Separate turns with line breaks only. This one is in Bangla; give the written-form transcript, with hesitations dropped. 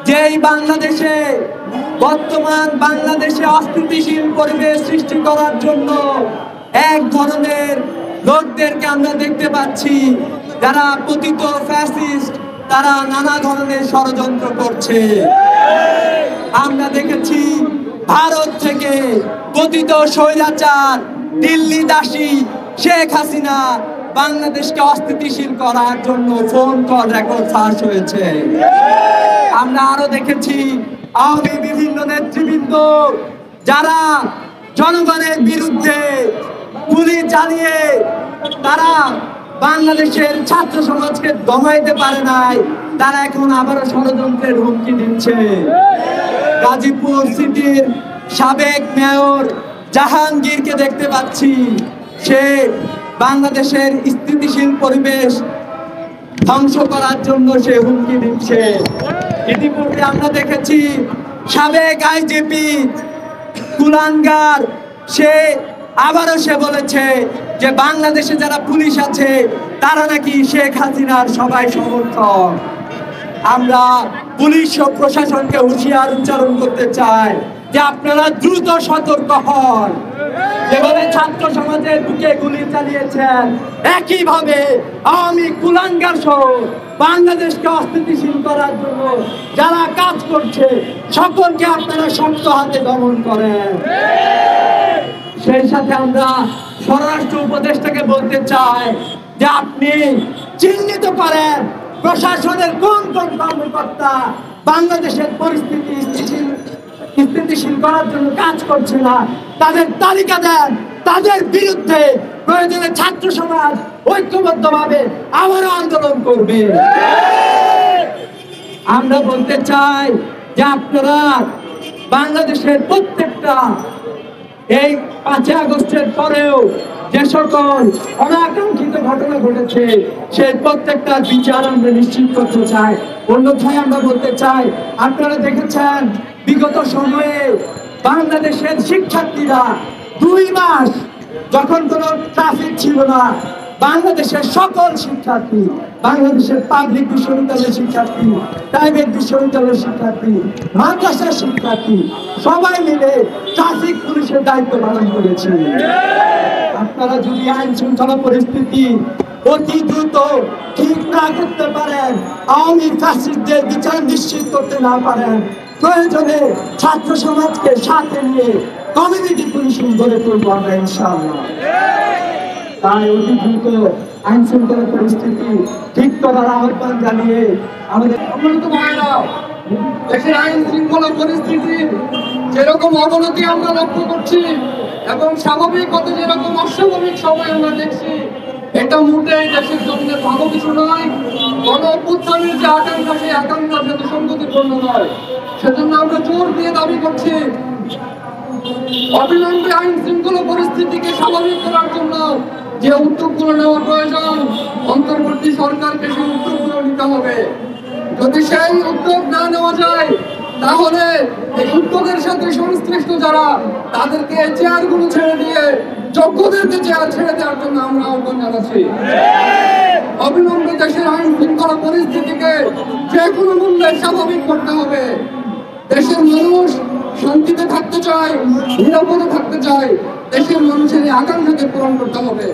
যেই বাংলাদেশে বর্তমান বাংলাদেশে অস্থিতিশীল পরিবেশ সৃষ্টি করার জন্য এক ধরনের লোকদেরকে আমরা দেখতে পাচ্ছি, যারা পতিত ফ্যাসিস্ট, তারা নানা ধরনের ষড়যন্ত্র করছে। আমরা দেখেছি ভারত থেকে পতিত স্বৈরাচার দিল্লি দাসী শেখ হাসিনা বাংলাদেশকে অস্থিতিশীল করার জন্য ফোন কল রেকর্ড ফাঁস হয়েছে। আমরা আরো দেখেছি আওয়ামী বিভিন্ন নেতৃবৃন্দ যারা জনগণের বিরুদ্ধে গুলি চালিয়ে তারা বাংলাদেশের ছাত্র সমাজকে দমাইতে পারে নাই, তারা এখন আবারও ষড়যন্ত্রের হুমকি দিচ্ছে। গাজীপুর সিটির সাবেক মেয়র জাহাঙ্গীরকে দেখতে পাচ্ছি, সে বাংলাদেশের স্থিতিশীল পরিবেশ ধ্বংস করার জন্য সে হুমকি দিচ্ছে। ইতিপূর্বে আমরা দেখেছি সাবেক আইজিপি কুলাঙ্গার, সে আবারও সে বলেছে যে বাংলাদেশে যারা পুলিশ আছে তারা নাকি শেখ হাসিনার সবাই সমর্থক। আমরা পুলিশ ও প্রশাসনকে হুঁশিয়ার উচ্চারণ করতে চাই যে আপনারা দ্রুত সতর্ক হন। যেভাবে ছাত্র সমাজের বুকে গুলি চালিয়েছেন, একইভাবে আওয়ামী কুলাঙ্গার সহ বাংলাদেশকে অস্থিতিশীল করার জন্য যারা কাজ করছে সকলকে আপনারা শক্ত হাতে দমন করেন। সেই সাথে আমরা স্বরাষ্ট্র উপদেষ্টাকে বলতে চাই যে আপনি চিহ্নিত করেন প্রশাসনের কোন কোন কর্মকর্তা বাংলাদেশের পরিস্থিতি স্থিতিশীল করার জন্য কাজ করছে না, তাদের তালিকা দেন। তাদের বিরুদ্ধে প্রয়োজনে ছাত্র সমাজ ঐক্যবদ্ধভাবে আবারও আন্দোলন করবে। আমরা বলতে চাই যে আপনারা বাংলাদেশের প্রত্যেকটা এই 5 আগস্টের পরেও যে সকল অনাকাঙ্ক্ষিত ঘটনা ঘটেছে সেই প্রত্যেকটার বিচার আমরা নিশ্চিত করতে চাই। অন্যথায় আমরা বলতে চাই, আপনারা দেখেছেন বিগত সময়ে বাংলাদেশের শিক্ষার্থীরা 2 মাস যখন কোনো ট্রাফিক ছিল না, বাংলাদেশের সকল শিক্ষার্থী, বাংলাদেশের পাবলিক বিশ্ববিদ্যালয়ের শিক্ষার্থী, প্রাইভেট বিশ্ববিদ্যালয়ের শিক্ষার্থী, মাদ্রাসার শিক্ষার্থী সবাই মিলে ট্রাফিক পুলিশের দায়িত্ব পালন করেছে। আপনারা যদি আইন শৃঙ্খলা পরিস্থিতি অতি দ্রুত ঠিক না করতে পারেন, আওয়ামী ফ্যাসিস্টদের বিচার নিশ্চিত করতে না পারেন, প্রয়োজনে ছাত্র সমাজকে সাথে নিয়ে কমিউনিটি পুলিশিং গড়ে তুলবো আমরা ইনশাআল্লাহ। তাই অতি দ্রুত আইন শৃঙ্খলা পরিস্থিতি ঠিক করার আহ্বান জানিয়ে আমাদের
দেশের আইন শৃঙ্খলা পরিস্থিতির যেরকম অবনতি আমরা লক্ষ্য করছি এবং স্বাভাবিক হতে যেরকম অস্বাভাবিক সময় আমরা দেখছি, এটা মোটেই দেশের জন্য ভালো কিছু নয়। গণ অভ্যুত্থানের যে আকাঙ্ক্ষা, সেই আকাঙ্ক্ষার সাথে সঙ্গতিপূর্ণ নয়। সেজন্য আমরা জোর দিয়ে দাবি করছি, অবিলম্বে আইন শৃঙ্খলা পরিস্থিতিকে স্বাভাবিক করার জন্য যে উদ্যোগগুলো নেওয়া প্রয়োজন, অন্তর্বর্তী সরকারকে সেই উদ্যোগগুলো নিতে হবে। যদি সেই উদ্যোগ না নেওয়া যায়, তাহলে এই উদ্যোগের সাথে সংশ্লিষ্ট যারা, তাদেরকে চেয়ারগুলো ছেড়ে দিয়ে যোগ্যদেরকে চেয়ার ছেড়ে দেওয়ার জন্য আমরা আহ্বান জানাচ্ছি। অবিলম্বে দেশের আইন শৃঙ্খলা পরিস্থিতিকে যে কোনো মূল্যে স্বাভাবিক করতে হবে। দেশের মানুষ শান্তিতে থাকতে চায়, নিরাপদে থাকতে চায়। দেশের মানুষের এই আকাঙ্ক্ষাকে পূরণ করতে হবে।